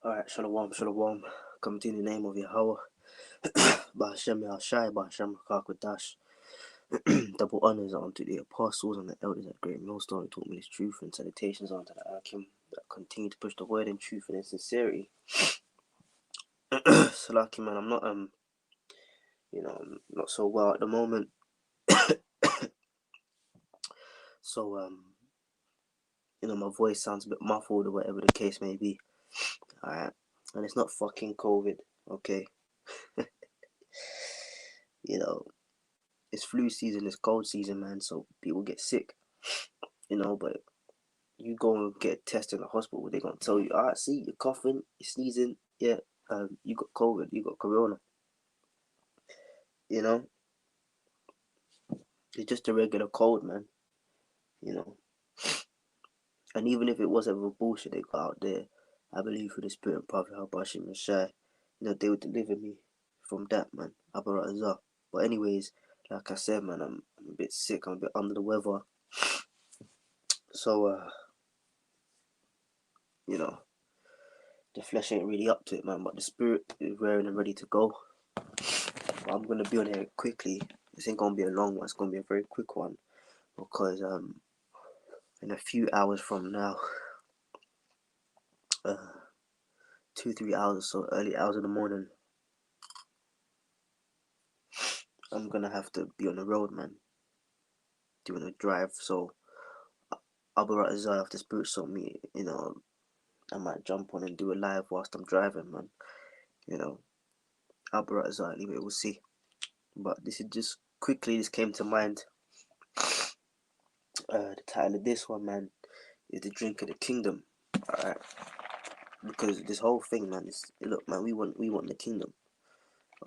Alright, Shalom, Shalom. Come to the name of Yahweh. Bahashem Yahshai, Bahashem Kakwadash. Double honors unto the apostles and the elders at Great Millstone who taught me this truth, and salutations unto the Akim that continue to push the word in truth and in sincerity. Salaki, man, I'm not I'm not so well at the moment. So my voice sounds a bit muffled or whatever the case may be. Alright. And it's not fucking COVID, okay? It's flu season, it's cold season, man, so people get sick, but you go and get tested in the hospital, they're gonna tell you, see, you're coughing, you're sneezing, yeah, you got COVID, you got corona, you know, it's just a regular cold, man, you know, and even if it was ever bullshit they got out there, I believe through the spirit and prophet Habashim and Shai, they would deliver me from that, man, Abarazah. But anyways, like I said, man, I'm a bit sick, I'm a bit under the weather, so, the flesh ain't really up to it, man, but the spirit is raring and ready to go. But I'm gonna be on here quickly. This ain't gonna be a long one, it's gonna be a very quick one because in a few hours from now, 2-3 hours or so, early hours in the morning, I'm gonna have to be on the road, man, doing a drive. So Abarat if the spirit saw me, I might jump on and do a live whilst I'm driving, man. Abarat anyway, we'll see. But this is just quickly, this came to mind. The title of this one, man, is The Drink of the Kingdom. Alright. Because this whole thing, man, is, look, man, we want the kingdom.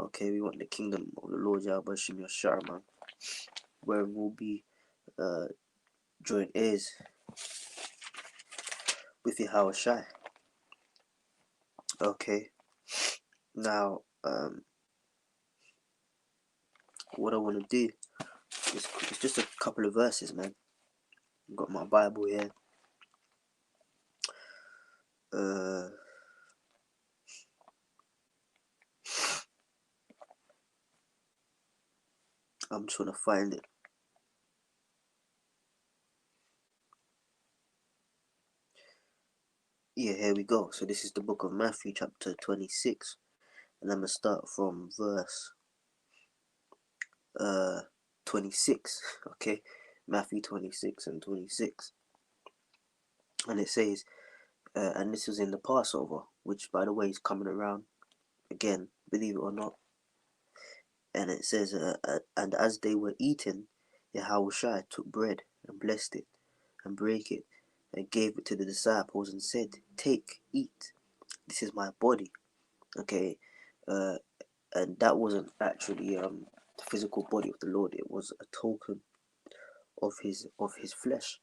Okay, we want the kingdom of the Lord Yahweh Shem Yashar, man. Where we'll be joint heirs with Yahweh Shai. Okay. Now, what I want to do is it's just a couple of verses, man. I've got my Bible here. I'm trying to find it. Yeah, here we go. So this is the book of Matthew, chapter 26. And I'm going to start from verse 26. Okay. Matthew 26 and 26. And it says, and this was in the Passover, which, by the way, is coming around again, believe it or not. And it says, and as they were eating, Yahushua took bread and blessed it and brake it and gave it to the disciples and said, take, eat, this is my body. Okay, and that wasn't actually the physical body of the Lord. It was a token of his flesh.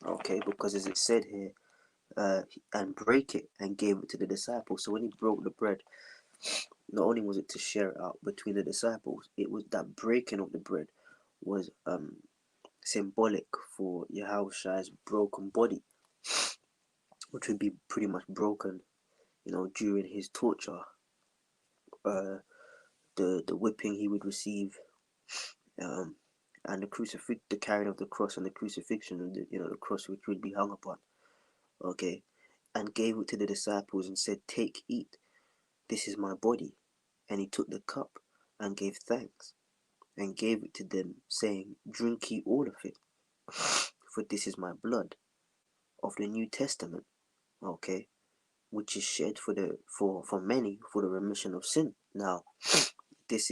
Okay, because as it said here, and break it and gave it to the disciples. So when he broke the bread, not only was it to share it out between the disciples, it was that breaking of the bread was symbolic for Yahushua's broken body, which would be pretty much broken, during his torture, the whipping he would receive, and the carrying of the cross and the crucifixion of the cross which would be hung upon. Okay, and gave it to the disciples and said, take, eat, this is my body. And he took the cup and gave thanks and gave it to them, saying, drink ye all of it, for this is my blood of the New Testament, okay, which is shed for many for the remission of sin. Now, this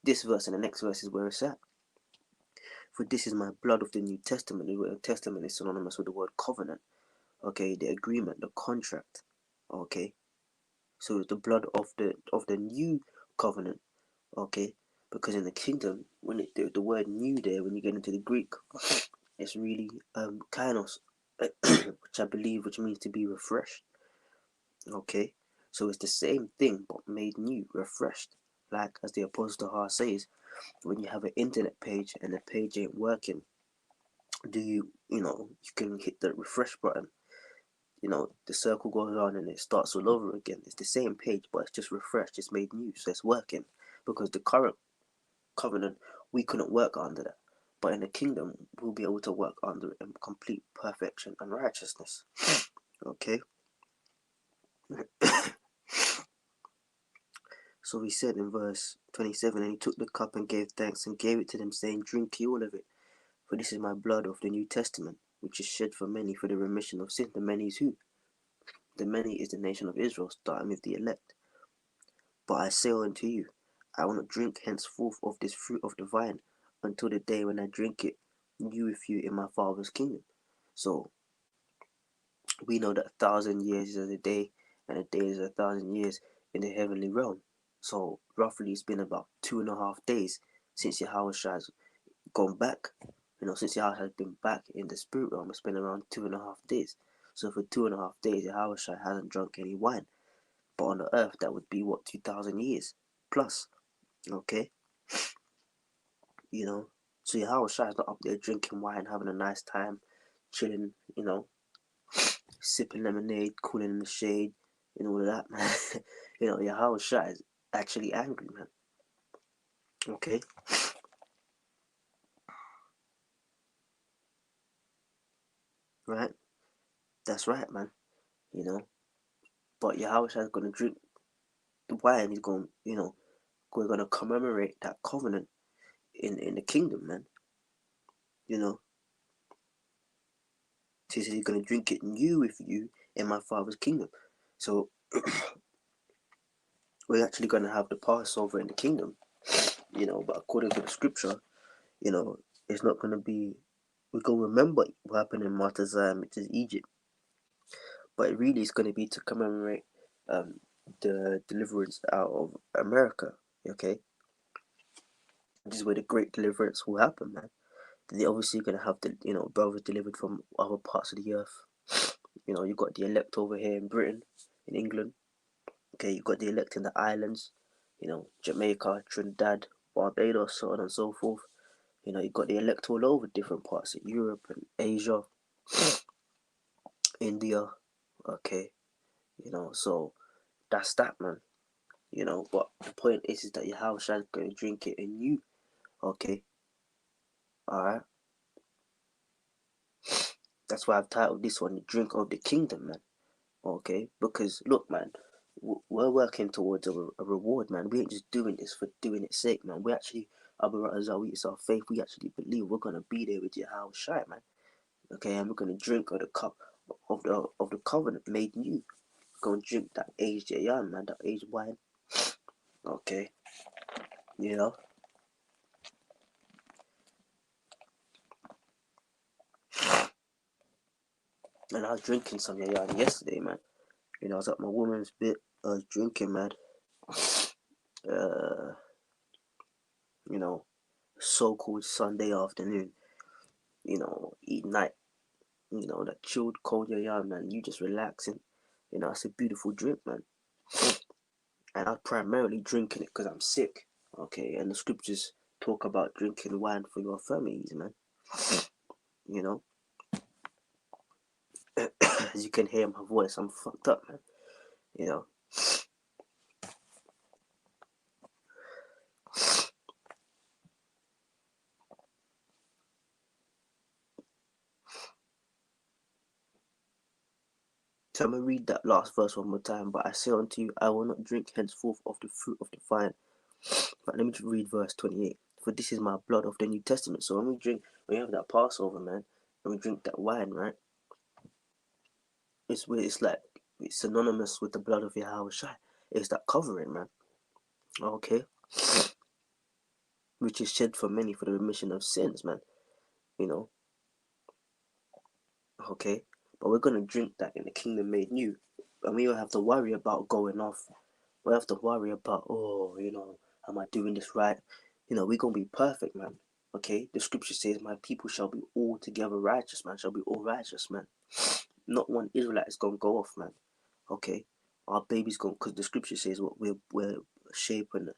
verse and the next verse is where it's at. For this is my blood of the New Testament. The word testament is synonymous with the word covenant, okay, the agreement, the contract, okay. So it's the blood of the new covenant, okay, because in the kingdom, when the word new there, when you get into the Greek, it's really kainos, which means to be refreshed, okay. So it's the same thing but made new, refreshed, like as the Apostle Har says, when you have an internet page and the page ain't working, you can hit the refresh button you know, the circle goes on and it starts all over again. It's the same page, but it's just refreshed, it's made new, so it's working. Because the current covenant, we couldn't work under that. But in the kingdom, we'll be able to work under it in complete perfection and righteousness. Okay? So he said in verse 27, and he took the cup and gave thanks and gave it to them, saying, drink ye all of it, for this is my blood of the New Testament, which is shed for many for the remission of sin. The many is who? The many is the nation of Israel, starting with the elect. But I say unto you, I will not drink henceforth of this fruit of the vine until the day when I drink it new with you in my Father's kingdom. So we know that 1,000 years is a day, and a day is 1,000 years in the heavenly realm. So roughly, it's been about 2.5 days since Yahweh has gone back. You know, since Yahweh has been back in the spirit realm, it's been around 2.5 days. So for 2.5 days, Yahweh hasn't drunk any wine. But on the earth, that would be what, 2,000 years plus. Okay, you know. So Yahweh is not up there drinking wine, having a nice time, chilling, you know, sipping lemonade, cooling in the shade, and all of that, man. You know, Yahweh is actually angry, man. Okay, right? That's right, man. You know, but Yahweh is gonna drink the wine. He's gonna, you know, we're gonna commemorate that covenant in the kingdom, man. You know, he says he's gonna drink it new with you in my Father's kingdom. So we're actually gonna have the Passover in the kingdom, you know. But according to the scripture, you know, it's not gonna be. We're gonna remember what happened in Mount Zion, which is Egypt, but it really is gonna be to commemorate um, the deliverance out of America. Okay, this is where the great deliverance will happen, man. They're obviously gonna have the, you know, brothers delivered from other parts of the earth. You know, you got the elect over here in Britain, in England. Okay, you got the elect in the islands. You know, Jamaica, Trinidad, Barbados, so on and so forth. You know, you got the elect all over different parts of Europe and Asia, India. Okay, you know, so that's that, man. You know, but the point is that your house is going to drink it and you. Okay, alright. That's why I've titled this one "The Drink of the Kingdom," man. Okay, because look, man, we're working towards a reward, man. We ain't just doing this for doing its sake, man. We actually, as our faith, we actually believe we're gonna be there with your house, shine, man. Okay, and we're gonna drink of the cup of the covenant made new. We're gonna drink that aged yarn, man, that aged wine. Okay, you know. And I was drinking some yarn yesterday, man. You know, I was at my woman's bit. I was drinking, man. Uh, you know, so-called Sunday afternoon. You know, eat night. You know, that chilled cold yarn, man. You just relaxing. You know, it's a beautiful drink, man. And I'm primarily drinking it because I'm sick. Okay, and the scriptures talk about drinking wine for your families, man. You know, as you can hear my voice, I'm fucked up, man. You know, so I'm gonna read that last verse one more time. But I say unto you, I will not drink henceforth of the fruit of the vine. But let me just read verse 28. For this is my blood of the New Testament. So when we have that Passover, man, and we drink that wine, right? It's like it's synonymous with the blood of Yahweh Shai. It's that covering, man. Okay, which is shed for many for the remission of sins, man. You know, okay. But we're gonna drink that in the kingdom made new, and we don't have to worry about going off. We have to worry about, oh, you know, am I doing this right? You know, we're gonna be perfect, man. Okay, the scripture says, "My people shall be altogether righteous, man. Shall be all righteous, man. Not one Israelite is gonna go off, man. Okay, our baby's gonna, because the scripture says, what we're shaping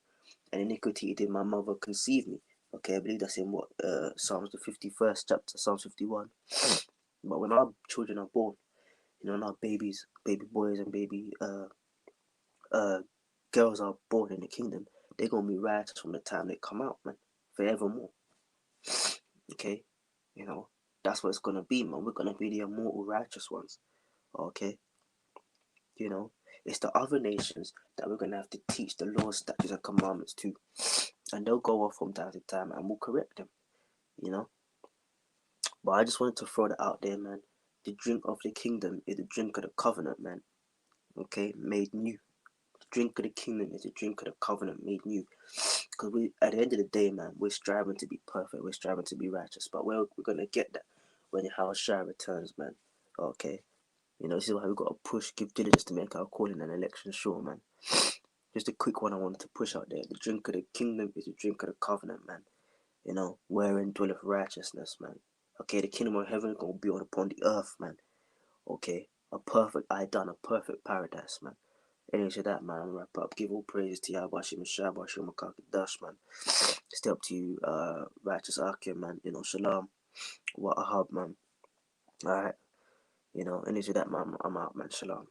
and iniquity did my mother conceive me." Okay, I believe that's in what Psalms the 51st chapter, Psalms 51. But when our children are born, You know, now baby boys and baby uh girls are born in the kingdom, they're gonna be righteous from the time they come out, man, forevermore. Okay, you know, that's what it's gonna be, man. We're gonna be the immortal righteous ones. Okay, you know, it's the other nations that we're gonna have to teach the laws, statutes, and commandments to, and they'll go off from time to time, and we'll correct them. You know, but I just wanted to throw that out there, man. The drink of the kingdom is the drink of the covenant, man. Okay, made new. The drink of the kingdom is the drink of the covenant made new. Because we, at the end of the day, man, we're striving to be perfect. We're striving to be righteous. But we're gonna get that when Yahushua returns, man. Okay, you know, this is why we gotta push, give diligence to make our calling and election sure, man. Just a quick one I wanted to push out there. The drink of the kingdom is the drink of the covenant, man. You know, wherein dwelleth righteousness, man. Okay, the kingdom of heaven is gonna be on upon the earth, man. Okay, a perfect I done, a perfect paradise, man. Anyway, to that, man, I'm gonna wrap up. Give all praises to Yahweh Shem Shai, Shem Dash, man. Stay up to you, righteous Akim, man. You know, Shalom, what a hub, man. Alright, you know, anyway, to that, man, I'm out, man. Shalom.